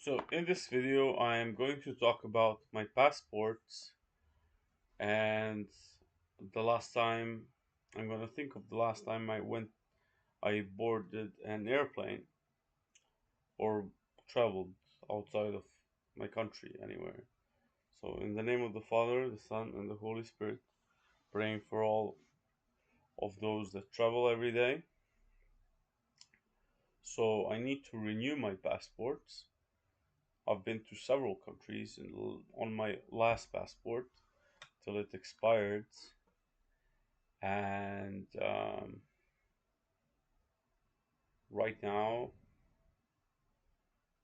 So in this video I am going to talk about my passports and the last time I'm going to think of the last time I boarded an airplane or traveled outside of my country anywhere. So in the name of the Father, the Son and the Holy Spirit, praying for all of those that travel every day. So I need to renew my passports. I've been to several countries on my last passport till it expired, and right now,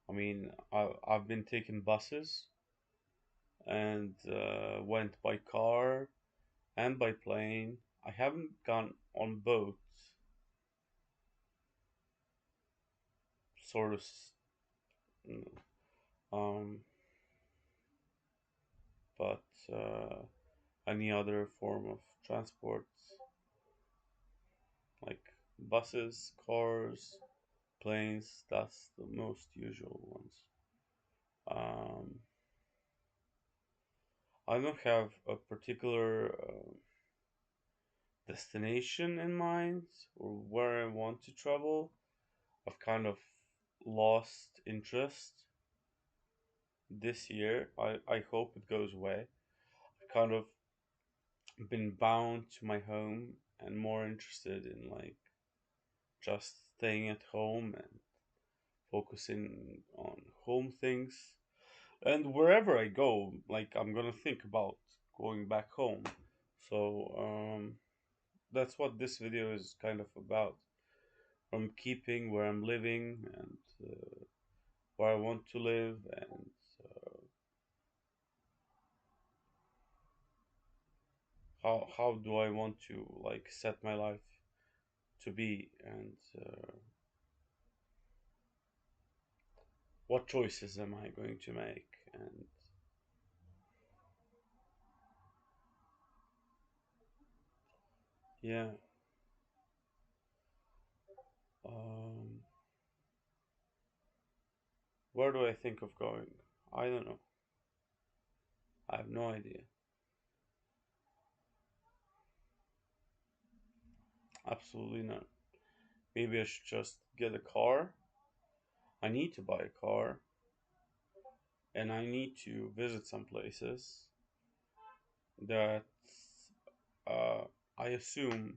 I've been taking buses and went by car and by plane. I haven't gone on boat, sort of, um, but any other form of transport, like buses, cars, planes, that's the most usual ones. Um, I don't have a particular destination in mind or where I want to travel. I've kind of lost interest this year. I hope it goes away. I've kind of been bound to my home and more interested in like just staying at home and focusing on home things. And wherever I go, like I'm gonna think about going back home. So that's what this video is kind of about. I'm keeping where I'm living and where I want to live and how do I want to like set my life to be and what choices am I going to make and yeah. um, where do I think of going? I don't know. I have no idea. Absolutely not. Maybe I should just get a car. I need to buy a car and I need to visit some places that uh, I assume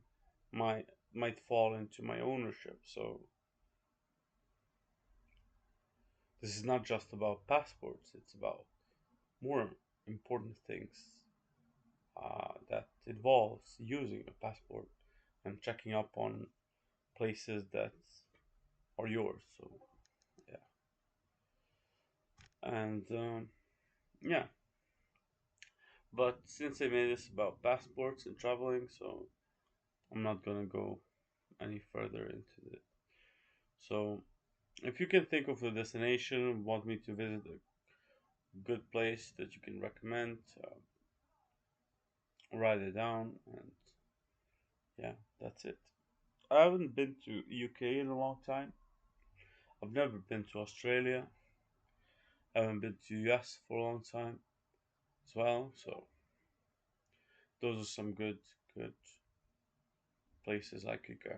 might fall into my ownership. So this is not just about passports; it's about more important things that involves using a passport and checking up on places that are yours. So yeah, and yeah. But since I made this about passports and traveling, so I'm not gonna go any further into it. So if you can think of a destination, want me to visit a good place that you can recommend, write it down, and yeah, that's it. I haven't been to UK in a long time. I've never been to Australia. I haven't been to US for a long time as well. So those are some good places I could go.